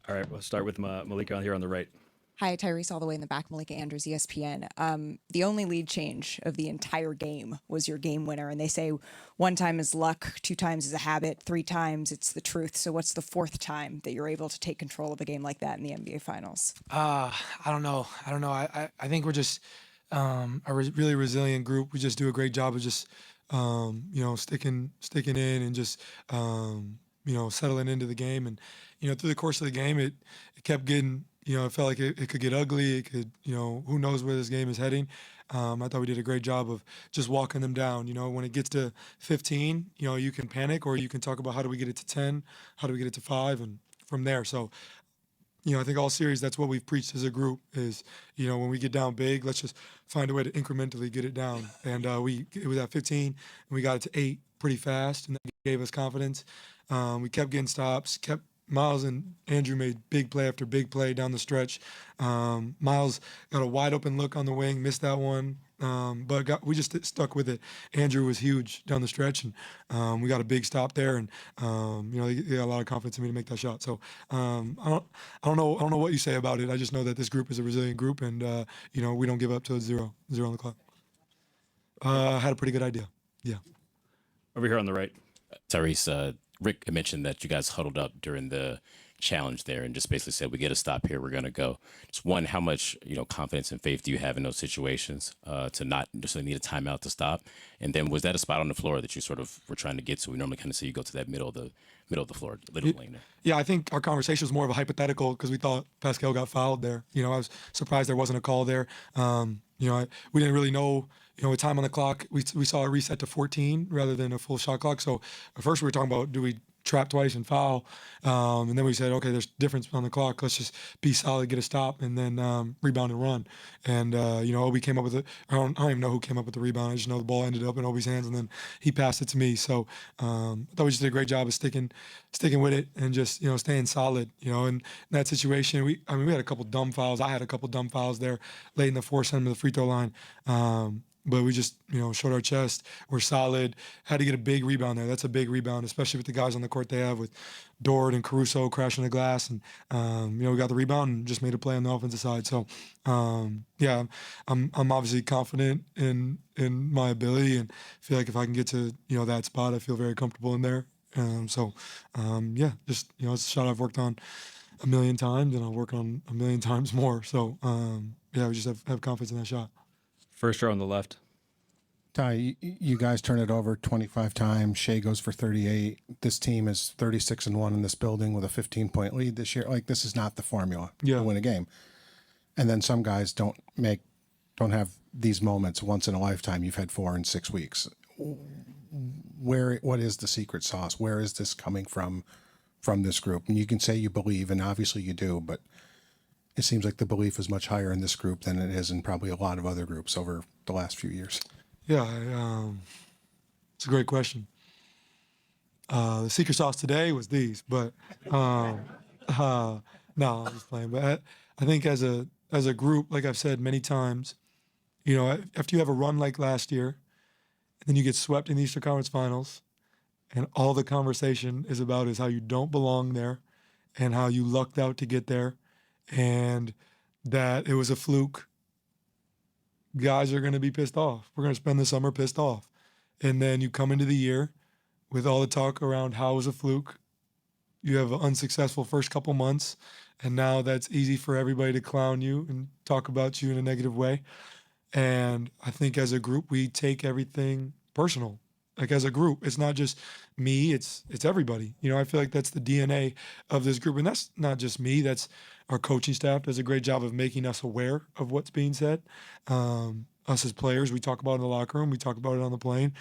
All right, we'll start with Malika on here on the right. Hi, Tyrese, all the way in the back. Malika Andrews, ESPN. The only lead change of the entire game was your game winner, and they say one time is luck, two times is a habit, three times it's the truth. So, what's the fourth time that you're able to take control of a game like that in the NBA Finals? I don't know. I think we're just really resilient group. We just do a great job of just sticking in and just settling into the game. And through the course of the game, it kept getting. It felt like it could get ugly. It could, who knows where this game is heading. I thought we did a great job of just walking them down. When it gets to 15, you can panic, or you can talk about how do we get it to 10, how do we get it to 5, and from there. So I think all series, that's what we've preached as a group is, when we get down big, let's just find a way to incrementally get it down. And it was at 15, and we got it to 8 pretty fast, and that gave us confidence. We kept getting stops, Miles and Andrew made big play after big play down the stretch. Miles got a wide open look on the wing, missed that one, but we just stuck with it. Andrew was huge down the stretch, and we got a big stop there, and they got a lot of confidence in me to make that shot. So I don't know what you say about it. I just know that this group is a resilient group, and we don't give up till it's zero on the clock. I had a pretty good idea. Yeah. Over here on the right. Tyrese, Rick mentioned that you guys huddled up during the challenge there and just basically said, we get a stop here, we're going to go. Just one, how much confidence and faith do you have in those situations to not necessarily need a timeout to stop? And then was that a spot on the floor that you sort of were trying to get to? We normally kind of see you go to that middle of the floor, little lane there. Yeah, I think our conversation was more of a hypothetical because we thought Pascal got fouled there. I was surprised there wasn't a call there. We didn't really know. With time on the clock, we saw a reset to 14 rather than a full shot clock. So at first we were talking about, do we trap twice and foul? And then we said, okay, there's difference on the clock. Let's just be solid, get a stop, and then rebound and run. And, Obi came up with it. I don't even know who came up with the rebound. I just know the ball ended up in Obi's hands, and then he passed it to me. So I thought we just did a great job of sticking with it and just, staying solid. In that situation, we had a couple dumb fouls. I had a couple dumb fouls there late in the fourth, sent him to the free throw line. But we just, showed our chest. We're solid. Had to get a big rebound there. That's a big rebound, especially with the guys on the court they have with Dort and Caruso crashing the glass. And, we got the rebound and just made a play on the offensive side. So, yeah, I'm obviously confident in my ability and feel like if I can get to, that spot, I feel very comfortable in there. Yeah, just, it's a shot I've worked on a million times and I'll work on a million times more. So, yeah, we just have confidence in that shot. First row on the left. Ty, you guys turn it over 25 times. Shea goes for 38. This team is 36-1 in this building with a 15-point lead this year. Like, this is not the formula to win a game. And then some guys don't have these moments once in a lifetime. You've had 4 in 6 weeks. What is the secret sauce? Where is this coming from this group? And you can say you believe, and obviously you do, but it seems like the belief is much higher in this group than it is in probably a lot of other groups over the last few years. Yeah, it's a great question. The secret sauce today was these, but no, I'm just playing. But I think as a group, like I've said many times, after you have a run like last year, and then you get swept in the Eastern Conference Finals, and all the conversation is about is how you don't belong there, and how you lucked out to get there, and that it was a fluke. Guys are going to be pissed off. We're going to spend the summer pissed off. And then you come into the year with all the talk around how it was a fluke. You have an unsuccessful first couple months, and now that's easy for everybody to clown you and talk about you in a negative way. And I think as a group, we take everything personal. Like as a group, it's not just me, it's everybody. I feel like that's the DNA of this group. And that's not just me, that's our coaching staff does a great job of making us aware of what's being said. Us as players, we talk about it in the locker room, we talk about it on the plane.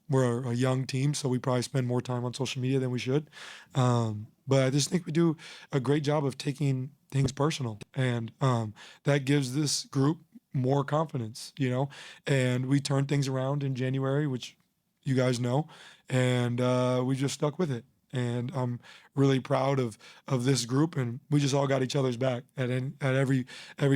We're a young team, so we probably spend more time on social media than we should. But I just think we do a great job of taking things personal. And that gives this group more confidence, and we turned things around in January, which you guys know, and we just stuck with it. And I'm really proud of this group, and we just all got each other's back at every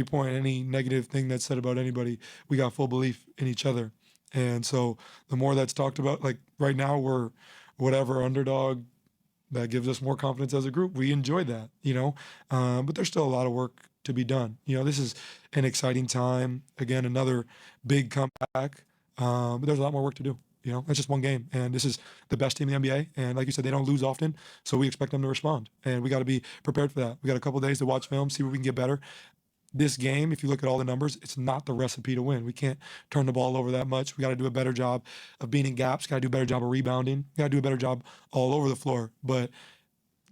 point. Any negative thing that's said about anybody, we got full belief in each other. And so the more that's talked about, like right now we're whatever underdog That gives us more confidence as a group. We enjoy that, but there's still a lot of work to be done. This is an exciting time. Again, another big comeback, but there's a lot more work to do. It's just one game, and this is the best team in the NBA. And like you said, they don't lose often, so we expect them to respond, and we got to be prepared for that. We got a couple of days to watch film, see where we can get better. This game, if you look at all the numbers, it's not the recipe to win. We can't turn the ball over that much. We got to do a better job of being in gaps. Got to do a better job of rebounding. Got to do a better job all over the floor. But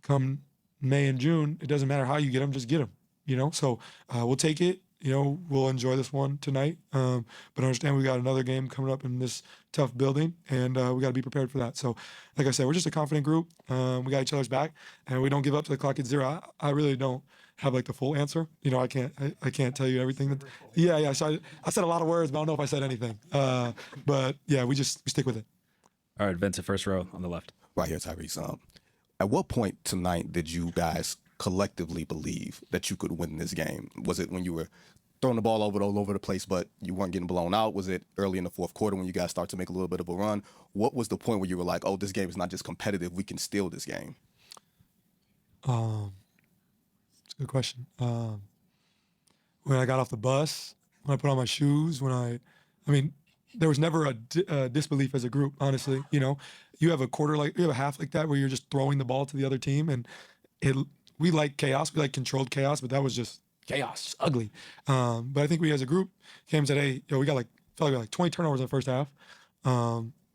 come May and June, it doesn't matter how you get them, just get them. So we'll take it. We'll enjoy this one tonight. But understand we got another game coming up in this tough building, and we got to be prepared for that. So, like I said, we're just a confident group. We got each other's back, and we don't give up to the clock at zero. I really don't have like the full answer. I can't tell you everything. Yeah. So I said a lot of words, but I don't know if I said anything. But yeah, we stick with it. All right, Vincent, first row on the left. Right here, Tyrese. At what point tonight did you guys collectively believe that you could win this game? Was it when you were throwing the ball all over the place, but you weren't getting blown out? Was it early in the fourth quarter when you guys start to make a little bit of a run? What was the point where you were like, oh, this game is not just competitive, we can steal this game? It's a good question. When I got off the bus, when I put on my shoes, there was never a disbelief as a group, honestly. You have a half like that where you're just throwing the ball to the other team, and we like chaos, we like controlled chaos, but that was just chaos, just ugly. But I think we as a group came and said, hey, we got felt like we had 20 turnovers in the first half.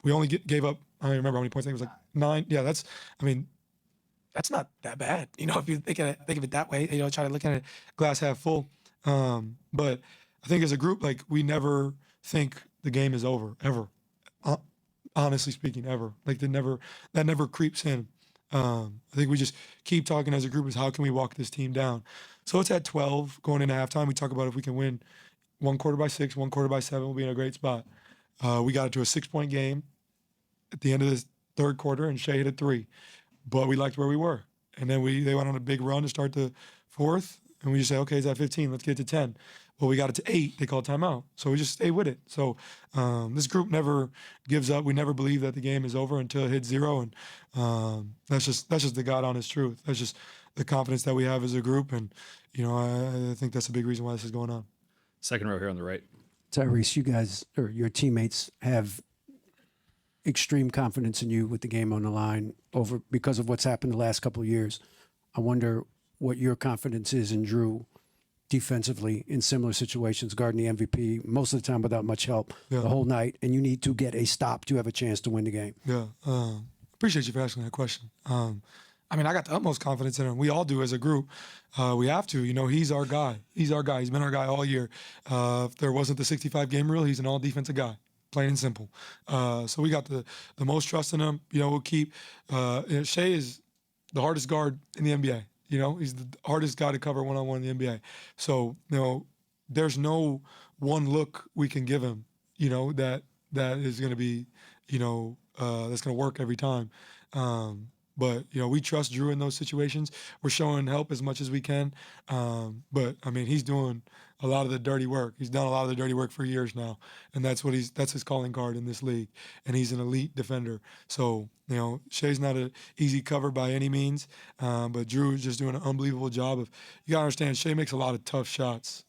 We only gave up, I don't remember how many points, I think it was like 9. Yeah, that's not that bad. If you think of it that way, try to look at it glass half full. But I think as a group, we never think the game is over, ever. Honestly speaking, ever. That never creeps in. I think we just keep talking as a group is how can we walk this team down. So it's at 12 going into halftime. We talk about if we can win 1 quarter by 6, 1 quarter by 7, we'll be in a great spot. We got it to a 6-point game at the end of the third quarter, and Shea hit a 3. But we liked where we were. And then they went on a big run to start the fourth, and we just say, okay, it's at 15, let's get to 10. Well, we got it to 8, they called timeout. So we just stay with it. So this group never gives up. We never believe that the game is over until it hits 0. And that's just the God honest truth. That's just the confidence that we have as a group. And, I think that's a big reason why this is going on. Second row here on the right. Tyrese, you guys, or your teammates, have extreme confidence in you with the game on the line because of what's happened the last couple of years. I wonder what your confidence is in Drew defensively in similar situations, guarding the MVP most of the time without much help the whole night, and you need to get a stop to have a chance to win the game. Yeah, appreciate you for asking that question. I got the utmost confidence in him. We all do as a group. We have to. He's our guy. He's our guy. He's been our guy all year. If there wasn't the 65-game rule, he's an all-defensive guy, plain and simple. So we got the most trust in him. We'll keep Shea is the hardest guard in the NBA. He's the hardest guy to cover one-on-one in the NBA. So, there's no one look we can give him, that is going to be, that's going to work every time. But, we trust Drew in those situations. We're showing help as much as we can. But, he's doing a lot of the dirty work. He's done a lot of the dirty work for years now. And that's his calling card in this league. And he's an elite defender. So, Shea's not an easy cover by any means. But Drew is just doing an unbelievable job of, you got to understand, Shea makes a lot of tough shots,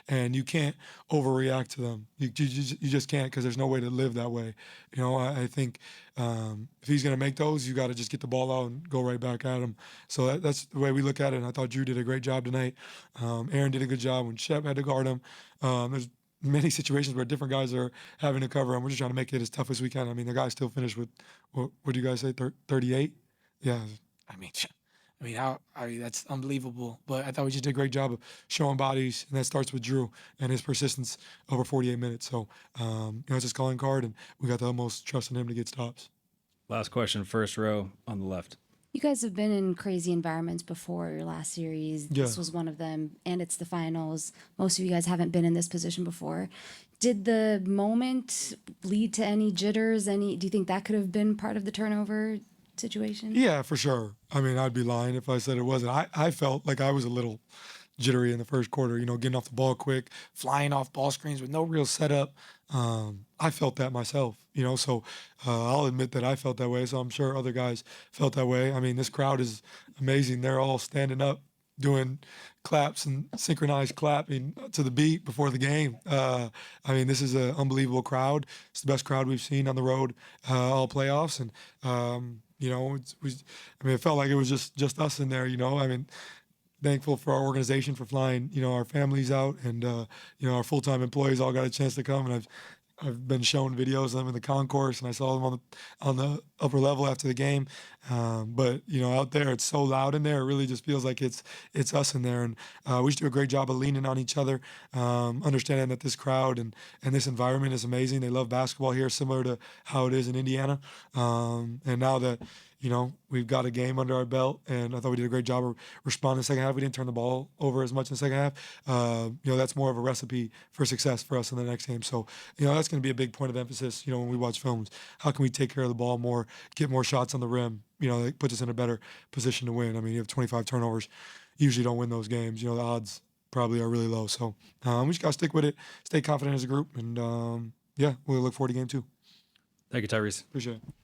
and you can't overreact to them. You just can't, because there's no way to live that way. I think if he's going to make those, you got to just get the ball out and go right back at him. So that's the way we look at it. And I thought Drew did a great job tonight. Aaron did a good job when Shep had to guard him. There's many situations where different guys are having to cover him. We're just trying to make it as tough as we can. The guy still finished with, what do you guys say, 38? Yeah. That's unbelievable. But I thought we just did a great job of showing bodies, and that starts with Drew and his persistence over 48 minutes. So, it's his calling card, and we got the utmost trust in him to get stops. Last question, first row on the left. You guys have been in crazy environments before. Your last series, this was one of them, and it's the finals. Most of you guys haven't been in this position before. Did the moment lead to any jitters? Do you think that could have been part of the turnover situation? Yeah, for sure. I'd be lying if I said it wasn't. I felt like I was a little jittery in the first quarter, getting off the ball quick, flying off ball screens with no real setup. I felt that myself, so I'll admit that I felt that way. So I'm sure other guys felt that way. I mean, this crowd is amazing. They're all standing up, doing claps and synchronized clapping to the beat before the game. I mean, this is an unbelievable crowd. It's the best crowd we've seen on the road all playoffs. And, it felt like it was just us in there, I mean, thankful for our organization for flying, our families out, and our full-time employees all got a chance to come. And I've been shown videos of them in the concourse, and I saw them on the upper level after the game. But out there, it's so loud in there. It really just feels like it's us in there, and we should do a great job of leaning on each other, understanding that this crowd and this environment is amazing. They love basketball here, similar to how it is in Indiana. And now that we've got a game under our belt, and I thought we did a great job of responding in the second half. We didn't turn the ball over as much in the second half. That's more of a recipe for success for us in the next game. So, that's going to be a big point of emphasis, when we watch films. How can we take care of the ball more, get more shots on the rim? That puts us in a better position to win. I mean, you have 25 turnovers. You usually don't win those games. The odds probably are really low. So we just got to stick with it, stay confident as a group, and, we'll look forward to game 2. Thank you, Tyrese. Appreciate it.